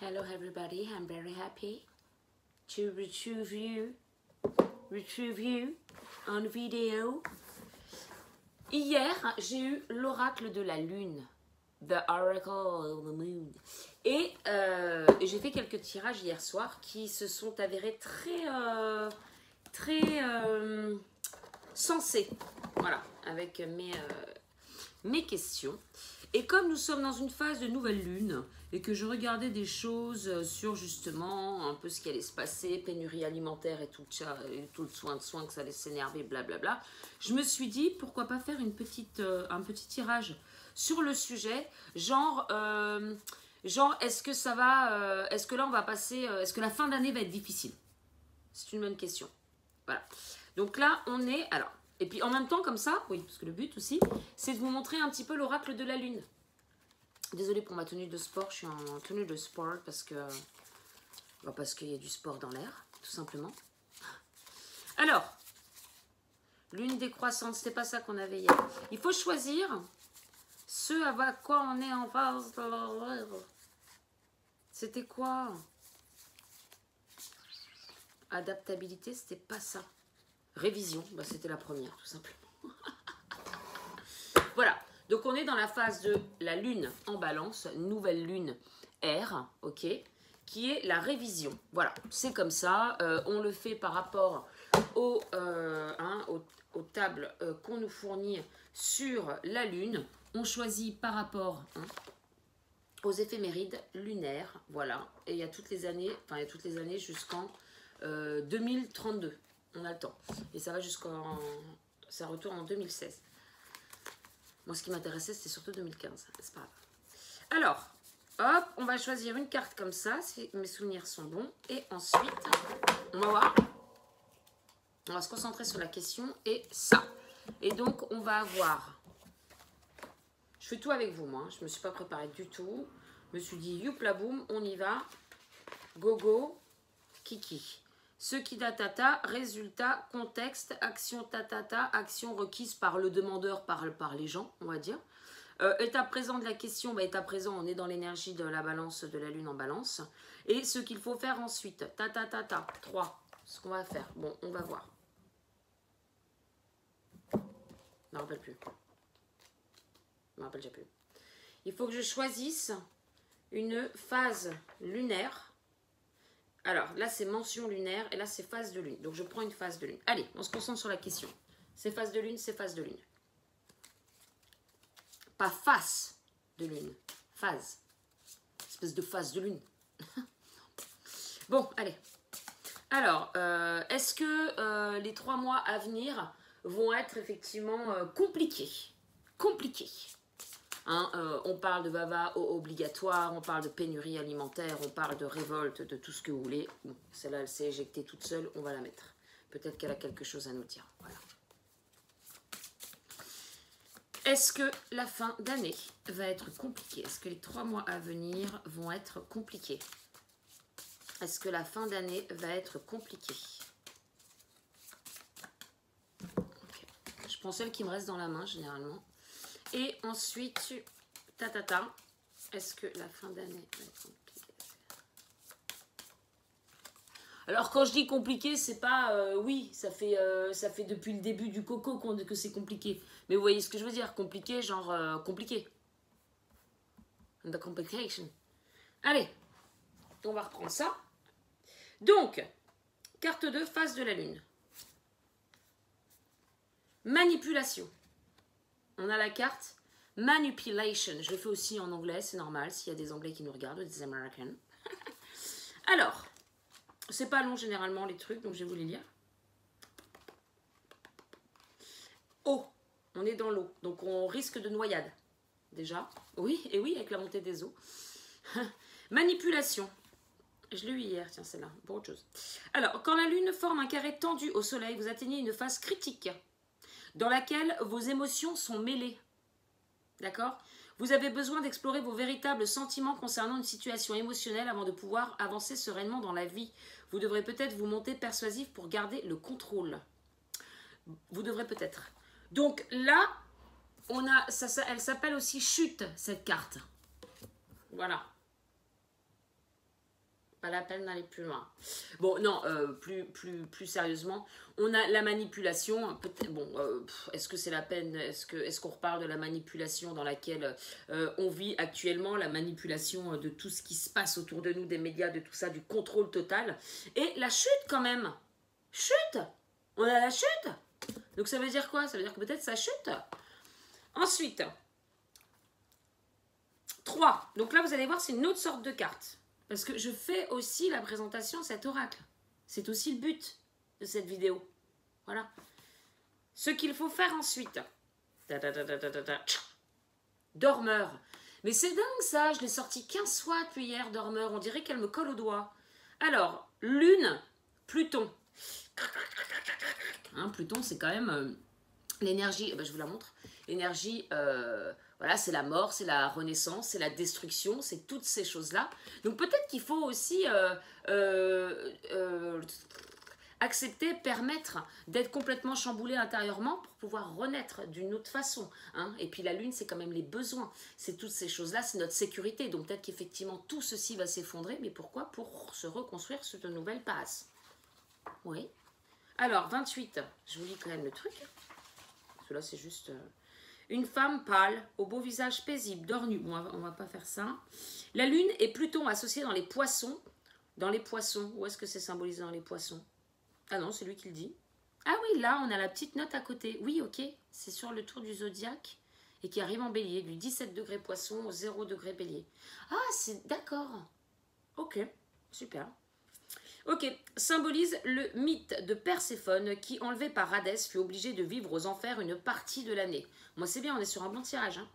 Hello everybody, I'm very happy to retrieve you en vidéo. Hier, j'ai eu l'oracle de la lune, the oracle of the moon. Et j'ai fait quelques tirages hier soir qui se sont avérés très sensés. Voilà, avec mes questions. Et comme nous sommes dans une phase de nouvelle lune et que je regardais des choses sur justement un peu ce qui allait se passer, pénurie alimentaire et tout le soin que ça allait s'énerver, blablabla, je me suis dit pourquoi pas faire un petit tirage sur le sujet, genre est-ce que ça va, est-ce que là on va passer, est-ce que la fin d'année va être difficile? C'est une bonne question. Voilà. Donc là on est, alors. Et puis en même temps, comme ça, oui, parce que le but aussi, c'est de vous montrer un petit peu l'oracle de la lune. Désolée pour ma tenue de sport, je suis en tenue de sport parce qu'il y a du sport dans l'air, tout simplement. Alors, lune décroissante, c'était pas ça qu'on avait hier. Il faut choisir ce avec quoi on est en phase. C'était quoi? Adaptabilité, c'était pas ça. Révision, bah, c'était la première, tout simplement. Voilà, donc on est dans la phase de la lune en balance, nouvelle lune R, ok, qui est la révision. Voilà, c'est comme ça, on le fait par rapport aux tables qu'on nous fournit sur la lune. On choisit par rapport aux éphémérides lunaires, voilà, et il y a toutes les années, jusqu'en 2032. On a le temps. Et ça va jusqu'en... Ça retourne en 2016. Moi, ce qui m'intéressait, c'était surtout 2015. C'est pas grave. Alors, hop, on va choisir une carte comme ça, si mes souvenirs sont bons. Et ensuite, on va voir. On va se concentrer sur la question et ça. Et donc, on va avoir... Je fais tout avec vous, moi. Je ne me suis pas préparée du tout. Je me suis dit, youpla boum, on y va. Gogo, kiki. Ce qui tatata, résultat, contexte, action tatata, action requise par le demandeur, par les gens, on va dire. État présent de la question, état présent, on est dans l'énergie de la balance, de la lune en balance. Et ce qu'il faut faire ensuite, tatata, 3, ce qu'on va faire. Bon, on va voir. Je ne me rappelle plus. Je me rappelle déjà plus. Il faut que je choisisse une phase lunaire. Alors, là, c'est mention lunaire et là, c'est phase de lune. Donc, je prends une phase de lune. Allez, on se concentre sur la question. C'est phase de lune, c'est phase de lune. Pas face de lune. Phase. Espèce de phase de lune. Bon, allez. Alors, est-ce que les 3 mois à venir vont être effectivement compliqués? Compliqués. On parle de vava obligatoire, on parle de pénurie alimentaire, on parle de révolte, de tout ce que vous voulez. Bon, celle-là, elle s'est éjectée toute seule, on va la mettre. Peut-être qu'elle a quelque chose à nous dire. Voilà. Est-ce que la fin d'année va être compliquée? Est-ce que les 3 mois à venir vont être compliqués? Est-ce que la fin d'année va être compliquée? Okay. Je prends celle qui me reste dans la main, généralement. Et ensuite, est-ce que la fin d'année va être compliquée? Alors, quand je dis compliqué, c'est pas... oui, ça fait depuis le début du coco que c'est compliqué. Mais vous voyez ce que je veux dire? Compliqué, genre compliqué. The complication. Allez, on va reprendre ça. Donc, carte 2, phase de la lune. Manipulation. On a la carte Manipulation. Je le fais aussi en anglais, c'est normal, s'il y a des Anglais qui nous regardent, des Americans. Alors, c'est pas long généralement les trucs, donc je vais vous les lire. Eau. On est dans l'eau, donc on risque de noyade. Déjà. Oui, et oui, avec la montée des eaux. Manipulation. Je l'ai eu hier, tiens, c'est là, pour autre chose. Alors, quand la lune forme un carré tendu au soleil, vous atteignez une phase critique dans laquelle vos émotions sont mêlées. D'accord? Vous avez besoin d'explorer vos véritables sentiments concernant une situation émotionnelle avant de pouvoir avancer sereinement dans la vie. Vous devrez peut-être vous monter persuasif pour garder le contrôle. Vous devrez peut-être. Donc là, on a, elle s'appelle aussi chute, cette carte. Voilà. Pas la peine d'aller plus loin. Bon, non, plus sérieusement, on a la manipulation. Bon, est-ce que c'est la peine? Est-ce qu'on reparle de la manipulation dans laquelle on vit actuellement, la manipulation de tout ce qui se passe autour de nous, des médias, de tout ça, du contrôle total. Et la chute quand même. Chute. On a la chute. Donc ça veut dire quoi? Ça veut dire que peut-être ça chute. Ensuite, 3. Donc là, vous allez voir, c'est une autre sorte de carte. Parce que je fais aussi la présentation de cet oracle. C'est aussi le but de cette vidéo. Voilà. Ce qu'il faut faire ensuite. Dormeur. Mais c'est dingue ça, je l'ai sorti 15 fois depuis hier, Dormeur. On dirait qu'elle me colle au doigt. Alors, Lune, Pluton. Hein, Pluton, c'est quand même l'énergie, je vous la montre. L'énergie, voilà, c'est la mort, c'est la renaissance, c'est la destruction, c'est toutes ces choses-là. Donc peut-être qu'il faut aussi accepter, permettre d'être complètement chamboulé intérieurement pour pouvoir renaître d'une autre façon. Hein. Et puis la lune, c'est quand même les besoins. C'est toutes ces choses-là, c'est notre sécurité. Donc peut-être qu'effectivement, tout ceci va s'effondrer. Mais pourquoi? Pour se reconstruire sur de nouvelles bases. Oui. Alors, 28, je vous lis quand même le truc. Parce que là, c'est juste... Une femme pâle, au beau visage paisible, dort nue. Bon, on va pas faire ça. La lune est Pluton associée dans les poissons. Dans les poissons. Où est-ce que c'est symbolisé dans les poissons? Ah non, c'est lui qui le dit. Ah oui, là, on a la petite note à côté. Oui, ok. C'est sur le tour du zodiaque et qui arrive en bélier. Du 17 degrés poisson au 0 degré bélier. Ah, c'est d'accord. Ok, super. Ok, symbolise le mythe de Perséphone qui, enlevée par Hadès, fut obligée de vivre aux enfers une partie de l'année. Moi, c'est bien, on est sur un bon tirage. Hein.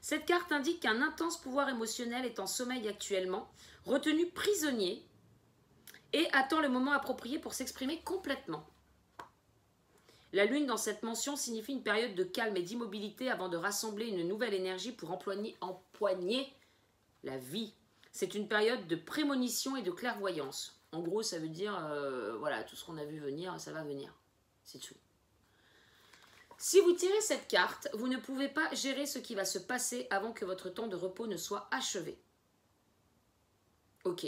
Cette carte indique qu'un intense pouvoir émotionnel est en sommeil actuellement, retenu prisonnier, et attend le moment approprié pour s'exprimer complètement. La lune, dans cette mention, signifie une période de calme et d'immobilité avant de rassembler une nouvelle énergie pour empoigner la vie. C'est une période de prémonition et de clairvoyance. En gros, ça veut dire, voilà, tout ce qu'on a vu venir, ça va venir. C'est tout. Si vous tirez cette carte, vous ne pouvez pas gérer ce qui va se passer avant que votre temps de repos ne soit achevé. Ok.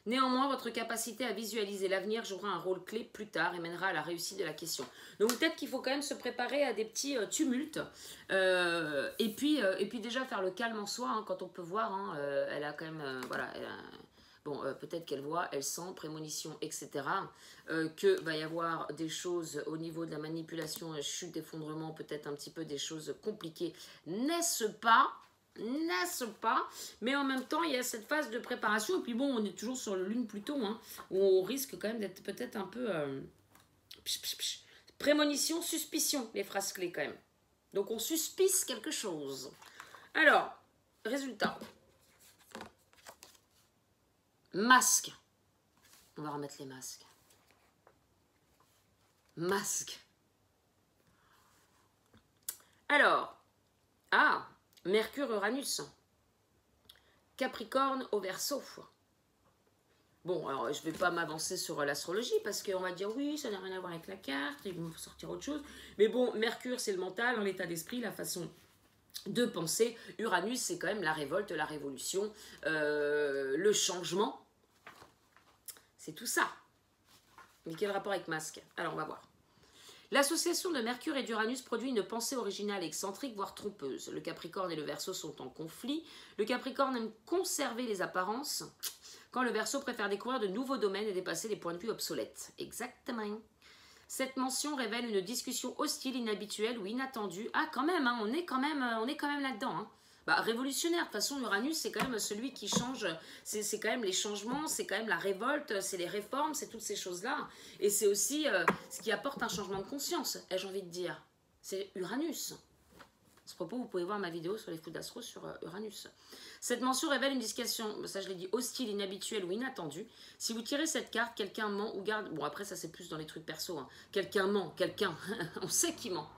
Néanmoins, votre capacité à visualiser l'avenir jouera un rôle clé plus tard et mènera à la réussite de la question. Donc peut-être qu'il faut quand même se préparer à des petits tumultes et puis déjà faire le calme en soi, hein, quand on peut voir, hein, elle a quand même, voilà, bon, peut-être qu'elle voit, elle sent, prémonition, etc. Que va y avoir des choses au niveau de la manipulation, chute, effondrement, peut-être un petit peu des choses compliquées, n'est-ce pas? Mais en même temps, il y a cette phase de préparation, et puis bon, on est toujours sur le lune Pluton, hein, où on risque quand même d'être peut-être un peu... Prémonition, suspicion, les phrases clés quand même. Donc on suspice quelque chose. Alors, résultat. Masque. On va remettre les masques. Masque. Alors, Mercure-Uranus. Capricorne au Verseau. Bon, alors je ne vais pas m'avancer sur l'astrologie parce qu'on va dire oui, ça n'a rien à voir avec la carte, il va sortir autre chose. Mais bon, Mercure, c'est le mental, l'état d'esprit, la façon de penser. Uranus, c'est quand même la révolte, la révolution, le changement. C'est tout ça. Mais quel rapport avec masque? Alors, on va voir. L'association de Mercure et d'Uranus produit une pensée originale, excentrique, voire trompeuse. Le Capricorne et le Verseau sont en conflit. Le Capricorne aime conserver les apparences, quand le Verseau préfère découvrir de nouveaux domaines et dépasser les points de vue obsolètes. Exactement. Cette mention révèle une discussion hostile, inhabituelle ou inattendue. Ah, quand même, hein, on est quand même là-dedans. Hein. Bah, révolutionnaire, de toute façon, Uranus, c'est quand même celui qui change, c'est quand même les changements, c'est quand même la révolte, c'est les réformes, c'est toutes ces choses-là. Et c'est aussi ce qui apporte un changement de conscience, ai-je envie de dire. C'est Uranus. À ce propos, vous pouvez voir ma vidéo sur les fous d'astro sur Uranus. Cette mention révèle une discussion, ça je l'ai dit, hostile, inhabituelle ou inattendue. Si vous tirez cette carte, quelqu'un ment ou garde... Bon, après, ça c'est plus dans les trucs perso. Hein. Quelqu'un ment, quelqu'un... On sait qu'il ment.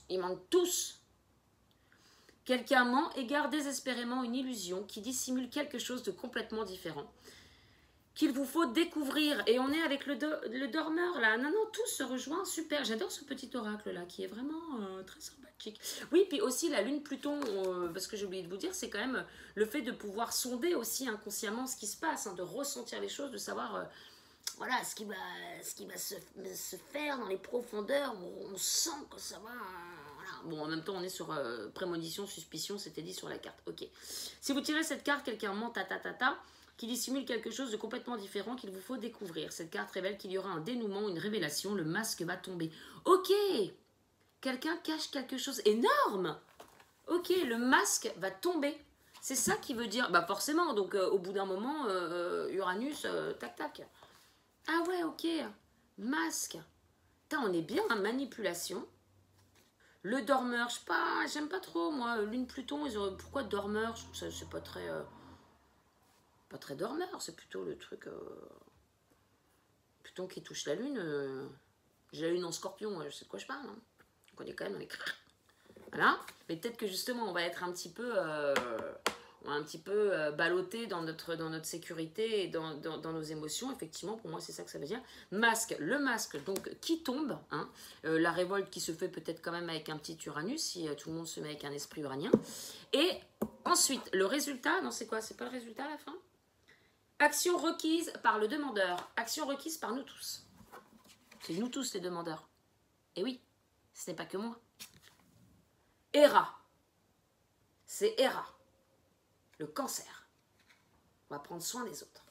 Ils mentent tous. Quelqu'un ment et garde désespérément une illusion qui dissimule quelque chose de complètement différent. qu'il vous faut découvrir. Et on est avec le dormeur là. Non, non, tout se rejoint. Super. J'adore ce petit oracle là qui est vraiment très sympathique. Oui, puis aussi la lune Pluton, parce que j'ai oublié de vous dire, c'est quand même le fait de pouvoir sonder aussi inconsciemment ce qui se passe, hein, de ressentir les choses, de savoir voilà ce qui va se faire dans les profondeurs. On sent que ça va. Voilà. Bon, en même temps, on est sur prémonition, suspicion, c'était dit sur la carte. Ok. Si vous tirez cette carte, quelqu'un ment qui dissimule quelque chose de complètement différent qu'il vous faut découvrir. Cette carte révèle qu'il y aura un dénouement, une révélation, le masque va tomber. Ok, quelqu'un cache quelque chose énorme. Ok, le masque va tomber. C'est ça qui veut dire, bah forcément, donc au bout d'un moment, Uranus, tac tac. Ah ouais, ok, masque. Putain, on est bien en manipulation. Le dormeur, je sais pas, j'aime pas trop, moi, Lune Pluton, pourquoi dormeur? C'est pas très... pas très dormeur, c'est plutôt le truc Pluton qui touche la lune. J'ai la lune en scorpion, je sais de quoi je parle. Hein. Donc on est quand même avec... Voilà. Mais peut-être que justement on va être un petit peu ballotté dans notre sécurité et dans nos émotions. Effectivement, pour moi c'est ça que ça veut dire. Masque, le masque donc qui tombe, hein, la révolte qui se fait peut-être quand même avec un petit Uranus, si tout le monde se met avec un esprit uranien. Et ensuite, le résultat, non c'est quoi? C'est pas le résultat à la fin? Action requise par le demandeur. Action requise par nous tous. C'est nous tous les demandeurs. Et oui, ce n'est pas que moi. Héra. C'est Héra. Le cancer. On va prendre soin des autres.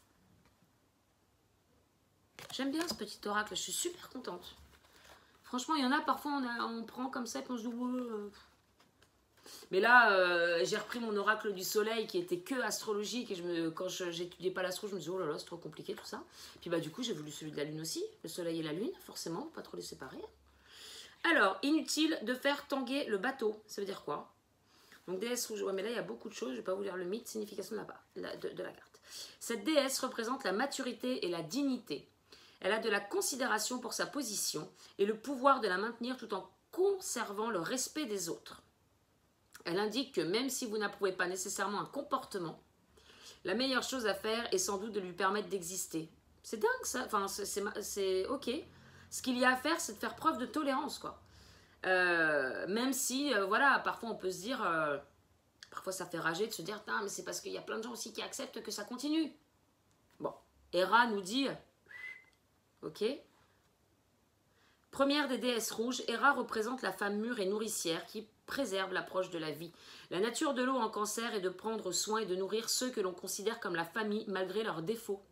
J'aime bien ce petit oracle. Je suis super contente. Franchement, il y en a parfois, on prend comme ça et on se dit... Mais là, j'ai repris mon oracle du soleil qui était que astrologique et quand j'étudiais pas l'astro, je me disais oh là là, c'est trop compliqué tout ça. Puis bah du coup, j'ai voulu celui de la lune aussi, le soleil et la lune, forcément, pas trop les séparer. Alors, inutile de faire tanguer le bateau, ça veut dire quoi? Donc déesse rouge, ouais mais là il y a beaucoup de choses, je vais pas vous lire le mythe, signification de la carte. Cette déesse représente la maturité et la dignité. Elle a de la considération pour sa position et le pouvoir de la maintenir tout en conservant le respect des autres. Elle indique que même si vous n'approuvez pas nécessairement un comportement, la meilleure chose à faire est sans doute de lui permettre d'exister. C'est dingue ça, enfin c'est ok. Ce qu'il y a à faire, c'est de faire preuve de tolérance, quoi. Même si, voilà, parfois on peut se dire, parfois ça fait rager de se dire, mais c'est parce qu'il y a plein de gens aussi qui acceptent que ça continue. Bon, Héra nous dit, ok. Première des déesses rouges, Héra représente la femme mûre et nourricière qui préserve l'approche de la vie. La nature de l'eau en cancer est de prendre soin et de nourrir ceux que l'on considère comme la famille malgré leurs défauts.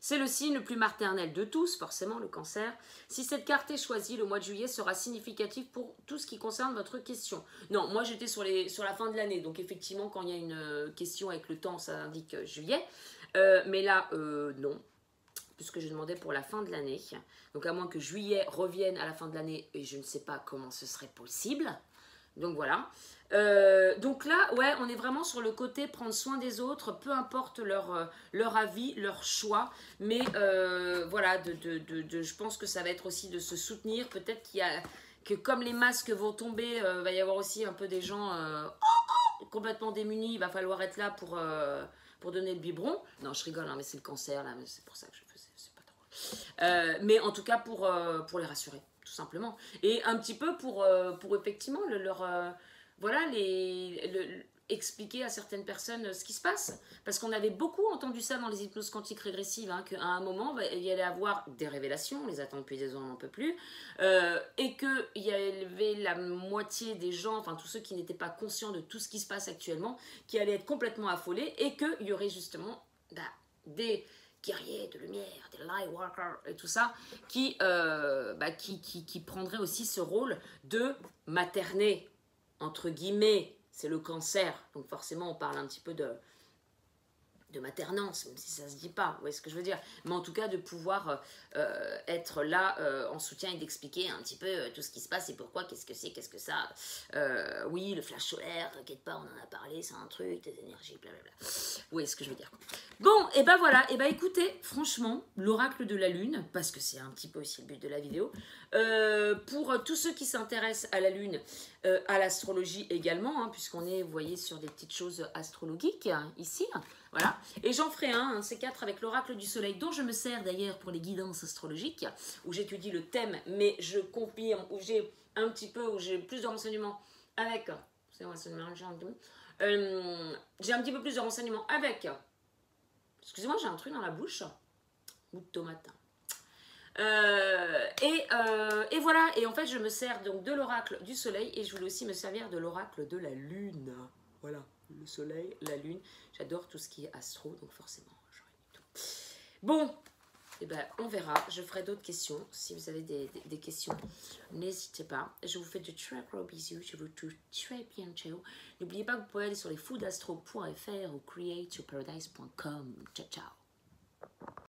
C'est le signe le plus maternel de tous, forcément le cancer. Si cette carte est choisie, le mois de juillet sera significatif pour tout ce qui concerne votre question. Non, moi j'étais sur la fin de l'année, donc effectivement quand il y a une question avec le temps, ça indique juillet. Mais là, non. Puisque je demandais pour la fin de l'année. Donc à moins que juillet revienne à la fin de l'année, et je ne sais pas comment ce serait possible. Donc voilà. Donc là, ouais, on est vraiment sur le côté prendre soin des autres, peu importe leur avis, leur choix. Mais voilà, je pense que ça va être aussi de se soutenir. Peut-être que comme les masques vont tomber, va y avoir aussi un peu des gens complètement démunis. Il va falloir être là pour donner le biberon. Non, je rigole, hein, mais c'est le cancer, là, c'est pour ça que je faisais, c'est pas drôle. Mais en tout cas, pour les rassurer, tout simplement. Et un petit peu pour effectivement, voilà, expliquer à certaines personnes ce qui se passe. Parce qu'on avait beaucoup entendu ça dans les hypnoses quantiques régressives, hein, qu'à un moment, il y allait avoir des révélations, on les attend depuis des ans, on n'en peut plus, et qu'il y avait la moitié des gens, enfin tous ceux qui n'étaient pas conscients de tout ce qui se passe actuellement, qui allaient être complètement affolés, et qu'il y aurait justement des guerriers de lumière, des light workers et tout ça, qui prendraient aussi ce rôle de materner, entre guillemets. C'est le cancer, donc forcément on parle un petit peu de maternance, même si ça se dit pas, vous voyez ce que je veux dire. Mais en tout cas de pouvoir être là en soutien et d'expliquer un petit peu tout ce qui se passe et pourquoi, qu'est-ce que c'est, qu'est-ce que ça. Oui, le flash solaire, t'inquiète pas, on en a parlé, c'est un truc, des énergies, blablabla. Vous voyez ce que je veux dire. Bon, et ben voilà, et ben écoutez, franchement, l'oracle de la lune, parce que c'est un petit peu aussi le but de la vidéo, pour tous ceux qui s'intéressent à la lune, à l'astrologie également, hein, puisqu'on est, vous voyez, sur des petites choses astrologiques, hein, ici. Voilà. Et j'en ferai un C4 avec l'oracle du soleil, dont je me sers d'ailleurs pour les guidances astrologiques, où j'étudie le thème, mais je confirme, où j'ai un petit peu, où j'ai plus de renseignements avec... j'ai un petit peu plus de renseignements avec... Excusez-moi, j'ai un truc dans la bouche. Ou de tomate. Et voilà, et en fait je me sers donc de l'oracle du soleil et je voulais aussi me servir de l'oracle de la lune. Voilà, le soleil, la lune. J'adore tout ce qui est astro, donc forcément j'aurai du tout. Bon, eh ben, on verra. Je ferai d'autres questions. Si vous avez des questions, n'hésitez pas. Je vous fais de très gros bisous. Je vous touche très bientôt. N'oubliez pas que vous pouvez aller sur lesfoodastro.fr ou createyourparadise.com. Ciao, ciao.